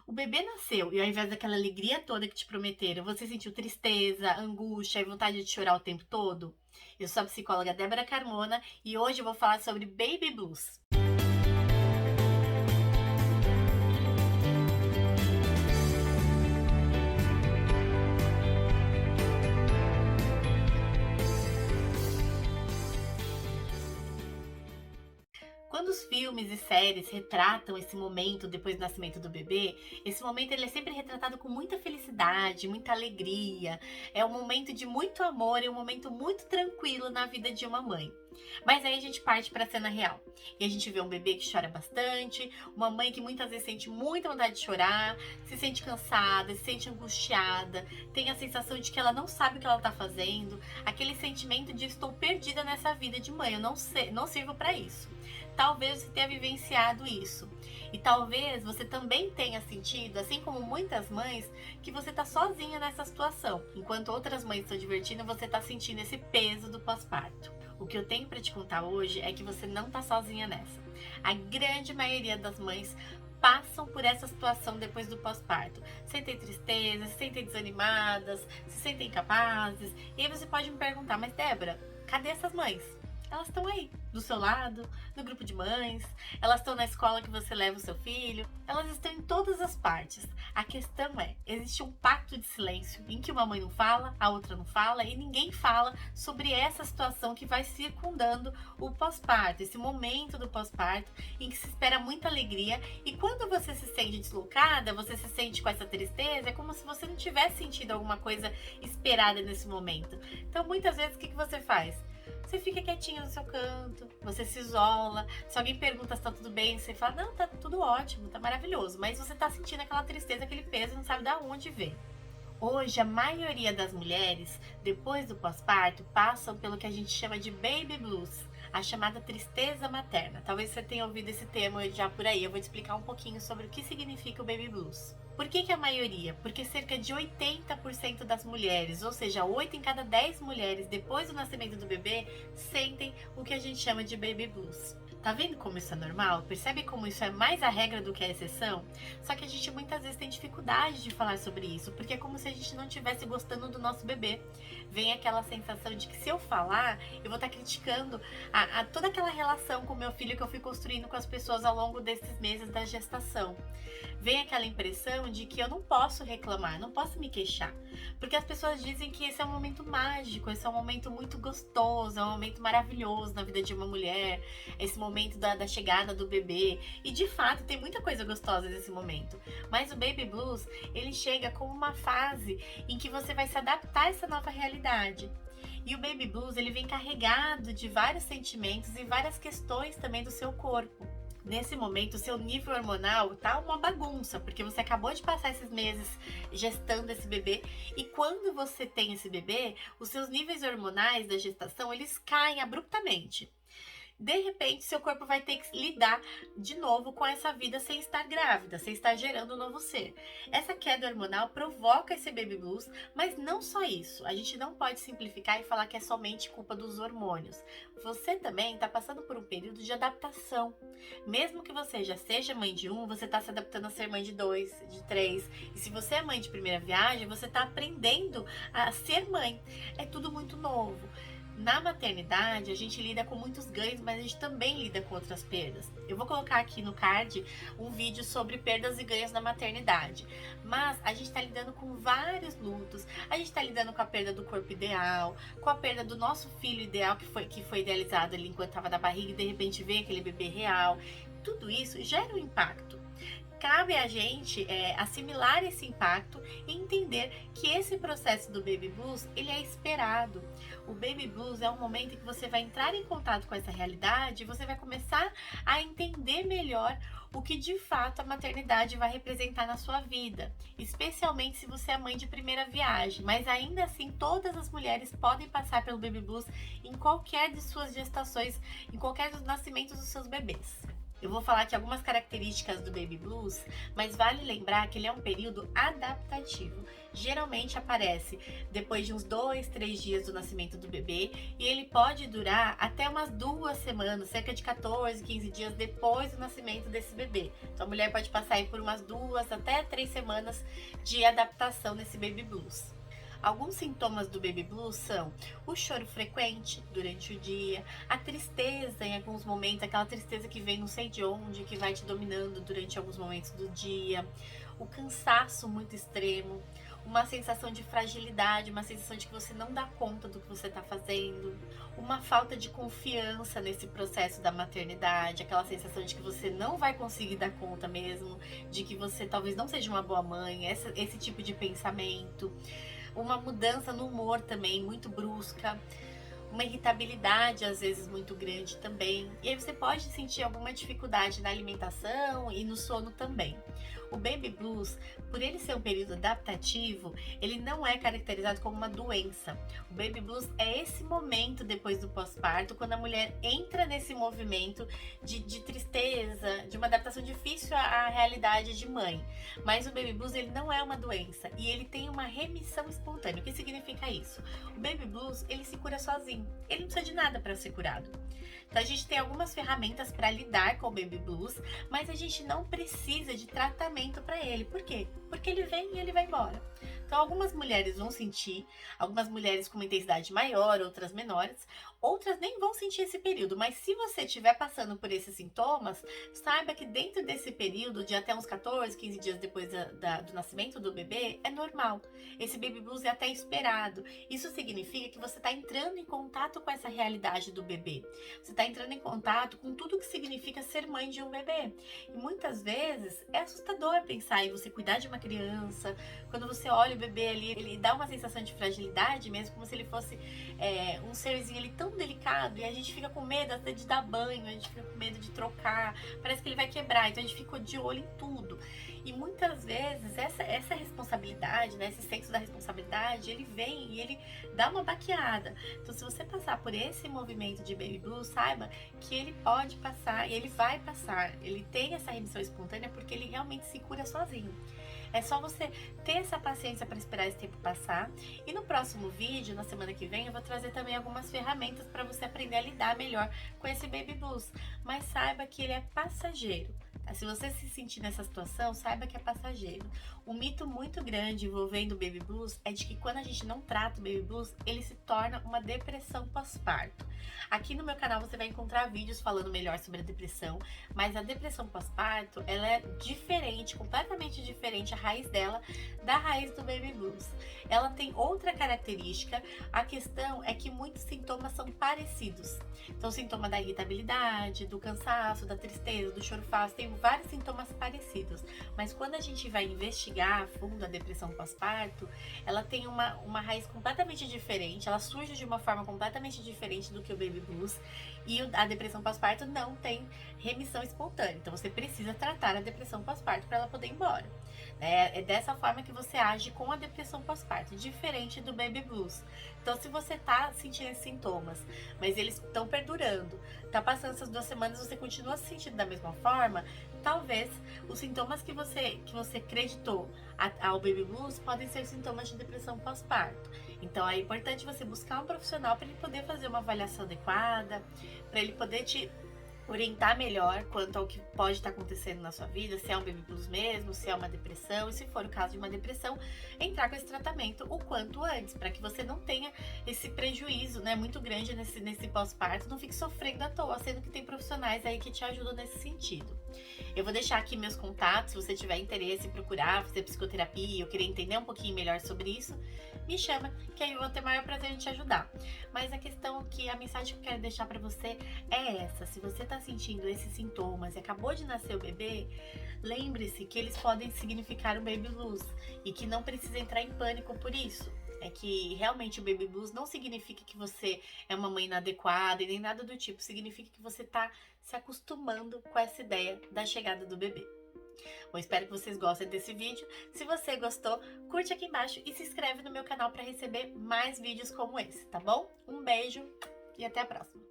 O bebê nasceu e ao invés daquela alegria toda que te prometeram, você sentiu tristeza, angústia e vontade de chorar o tempo todo? Eu sou a psicóloga Débora Carmona e hoje eu vou falar sobre Baby Blues. Quando os filmes e séries retratam esse momento depois do nascimento do bebê, esse momento ele é sempre retratado com muita felicidade, muita alegria. É um momento de muito amor e um momento muito tranquilo na vida de uma mãe. Mas aí a gente parte para a cena real. E a gente vê um bebê que chora bastante, uma mãe que muitas vezes sente muita vontade de chorar, se sente cansada, se sente angustiada, tem a sensação de que ela não sabe o que ela está fazendo, aquele sentimento de estou perdida nessa vida de mãe, eu não sei, não sirvo para isso. Talvez você tenha vivenciado isso. E talvez você também tenha sentido, assim como muitas mães, que você está sozinha nessa situação. Enquanto outras mães estão divertindo, você está sentindo esse peso do pós-parto. O que eu tenho para te contar hoje é que você não está sozinha nessa. A grande maioria das mães passam por essa situação depois do pós-parto. Sentem tristeza, se sentem desanimadas, se sentem incapazes. E aí você pode me perguntar, mas Débora, cadê essas mães? Elas estão aí, do seu lado, no grupo de mães, elas estão na escola que você leva o seu filho, elas estão em todas as partes. A questão é, existe um pacto de silêncio em que uma mãe não fala, a outra não fala e ninguém fala sobre essa situação que vai circundando o pós-parto, esse momento do pós-parto em que se espera muita alegria e quando você se sente deslocada, você se sente com essa tristeza, é como se você não tivesse sentido alguma coisa esperada nesse momento. Então muitas vezes o que você faz? Você fica quietinho no seu canto, você se isola. Se alguém pergunta se tá tudo bem, você fala, não, tá tudo ótimo, tá maravilhoso. Mas você tá sentindo aquela tristeza, aquele peso, não sabe de onde vem. Hoje, a maioria das mulheres, depois do pós-parto, passam pelo que a gente chama de baby blues, a chamada tristeza materna. Talvez você tenha ouvido esse termo já por aí. Eu vou te explicar um pouquinho sobre o que significa o baby blues. Por que a maioria? Porque cerca de 80% das mulheres, ou seja, 8 em cada 10 mulheres, depois do nascimento do bebê, sentem o que a gente chama de baby blues. Tá vendo como isso é normal? Percebe como isso é mais a regra do que a exceção? Só que a gente muitas vezes tem dificuldade de falar sobre isso, porque é como se a gente não estivesse gostando do nosso bebê. Vem aquela sensação de que se eu falar, eu vou estar criticando toda aquela relação com o meu filho que eu fui construindo com as pessoas ao longo desses meses da gestação. Vem aquela impressão de que eu não posso reclamar, não posso me queixar, porque as pessoas dizem que esse é um momento mágico, esse é um momento muito gostoso, é um momento maravilhoso na vida de uma mulher, esse momento da chegada do bebê, e de fato tem muita coisa gostosa nesse momento, mas o Baby Blues, ele chega como uma fase em que você vai se adaptar a essa nova realidade. E o Baby Blues, ele vem carregado de vários sentimentos e várias questões também do seu corpo. Nesse momento, o seu nível hormonal tá uma bagunça, porque você acabou de passar esses meses gestando esse bebê e quando você tem esse bebê, os seus níveis hormonais da gestação, eles caem abruptamente. De repente, seu corpo vai ter que lidar de novo com essa vida sem estar grávida, sem estar gerando um novo ser. Essa queda hormonal provoca esse baby blues, mas não só isso. A gente não pode simplificar e falar que é somente culpa dos hormônios. Você também está passando por um período de adaptação. Mesmo que você já seja mãe de um, você está se adaptando a ser mãe de dois, de três. E se você é mãe de primeira viagem, você está aprendendo a ser mãe. É tudo muito novo. Na maternidade, a gente lida com muitos ganhos, mas a gente também lida com outras perdas. Eu vou colocar aqui no card um vídeo sobre perdas e ganhos na maternidade. Mas a gente está lidando com vários lutos. A gente está lidando com a perda do corpo ideal, com a perda do nosso filho ideal que foi idealizado ali enquanto estava na barriga e de repente veio aquele bebê real. Tudo isso gera um impacto. Cabe a gente assimilar esse impacto e entender que esse processo do Baby Blues, ele é esperado. O Baby Blues é um momento em que você vai entrar em contato com essa realidade e você vai começar a entender melhor o que de fato a maternidade vai representar na sua vida, especialmente se você é mãe de primeira viagem, mas ainda assim todas as mulheres podem passar pelo Baby Blues em qualquer de suas gestações, em qualquer dos nascimentos dos seus bebês. Eu vou falar aqui algumas características do Baby Blues, mas vale lembrar que ele é um período adaptativo. Geralmente aparece depois de uns 2, 3 dias do nascimento do bebê e ele pode durar até umas 2 semanas, cerca de 14, 15 dias depois do nascimento desse bebê. Então a mulher pode passar aí por umas 2 até 3 semanas de adaptação nesse Baby Blues. Alguns sintomas do Baby Blues são o choro frequente durante o dia, a tristeza em alguns momentos, aquela tristeza que vem não sei de onde, que vai te dominando durante alguns momentos do dia, o cansaço muito extremo, uma sensação de fragilidade, uma sensação de que você não dá conta do que você está fazendo, uma falta de confiança nesse processo da maternidade, aquela sensação de que você não vai conseguir dar conta mesmo, de que você talvez não seja uma boa mãe, esse tipo de pensamento, uma mudança no humor também muito brusca, uma irritabilidade às vezes muito grande também. E aí você pode sentir alguma dificuldade na alimentação e no sono também. O Baby Blues, por ele ser um período adaptativo, ele não é caracterizado como uma doença. O Baby Blues é esse momento depois do pós-parto, quando a mulher entra nesse movimento de tristeza, de uma adaptação difícil à realidade de mãe. Mas o Baby Blues ele não é uma doença e ele tem uma remissão espontânea. O que significa isso? O Baby Blues ele se cura sozinho. Ele não precisa de nada para ser curado. Então a gente tem algumas ferramentas para lidar com o Baby Blues, mas a gente não precisa de tratamento para ele. Por quê? Porque ele vem e ele vai embora. Então algumas mulheres vão sentir, algumas mulheres com uma intensidade maior, outras menores, outras nem vão sentir esse período, mas se você estiver passando por esses sintomas, saiba que dentro desse período, de até uns 14, 15 dias depois do nascimento do bebê, é normal. Esse Baby Blues é até esperado. Isso significa que você está entrando em contato com essa realidade do bebê. Você está entrando em contato com tudo que significa ser mãe de um bebê. E muitas vezes é assustador pensar em você cuidar de uma criança. Quando você olha o bebê ali, ele dá uma sensação de fragilidade, mesmo como se ele fosse um serzinho ali tão delicado, e a gente fica com medo até de dar banho, a gente fica com medo de trocar, parece que ele vai quebrar, então a gente fica de olho em tudo. E muitas vezes essa responsabilidade, né, esse senso da responsabilidade, ele vem e ele dá uma baqueada. Então se você passar por esse movimento de Baby Blues, saiba que ele pode passar e ele vai passar. Ele tem essa remissão espontânea porque ele realmente se cura sozinho. É só você ter essa paciência para esperar esse tempo passar. E no próximo vídeo, na semana que vem, eu vou trazer também algumas ferramentas para você aprender a lidar melhor com esse Baby Blues. Mas saiba que ele é passageiro. Se você se sentir nessa situação, saiba que é passageiro. Um mito muito grande envolvendo o Baby Blues é de que quando a gente não trata o Baby Blues, ele se torna uma depressão pós-parto. Aqui no meu canal você vai encontrar vídeos falando melhor sobre a depressão, mas a depressão pós-parto, ela é diferente, completamente diferente a raiz dela da raiz do Baby Blues. Ela tem outra característica, a questão é que muitos sintomas são parecidos. Então, o sintoma da irritabilidade, do cansaço, da tristeza, do choro fácil, tem vários sintomas parecidos. Mas quando a gente vai investigar a fundo a depressão pós-parto, ela tem uma raiz completamente diferente, ela surge de uma forma completamente diferente do que o Baby Blues, e a depressão pós-parto não tem remissão espontânea. Então, você precisa tratar a depressão pós-parto para ela poder ir embora. É dessa forma que você age com a depressão pós-parto, diferente do Baby Blues. Então, se você tá sentindo esses sintomas, mas eles estão perdurando, tá passando essas 2 semanas, você continua se sentindo da mesma forma, talvez os sintomas que você acreditou ao Baby Blues podem ser sintomas de depressão pós-parto. Então, é importante você buscar um profissional para ele poder fazer uma avaliação adequada, para ele poder te orientar melhor quanto ao que pode estar acontecendo na sua vida, se é um Baby Blues mesmo, se é uma depressão, e se for o caso de uma depressão, entrar com esse tratamento o quanto antes, para que você não tenha esse prejuízo, né, muito grande nesse pós-parto, não fique sofrendo à toa, sendo que tem profissionais aí que te ajudam nesse sentido. Eu vou deixar aqui meus contatos, se você tiver interesse em procurar fazer psicoterapia ou querer entender um pouquinho melhor sobre isso, me chama, que aí eu vou ter o maior prazer em te ajudar. Mas a questão que a mensagem que eu quero deixar para você é essa: se você tá sentindo esses sintomas e acabou de nascer o bebê, lembre-se que eles podem significar um Baby Blues e que não precisa entrar em pânico por isso. É que realmente o Baby Blues não significa que você é uma mãe inadequada e nem nada do tipo, significa que você tá se acostumando com essa ideia da chegada do bebê. Bom, espero que vocês gostem desse vídeo. Se você gostou, curte aqui embaixo e se inscreve no meu canal para receber mais vídeos como esse, tá bom? Um beijo e até a próxima!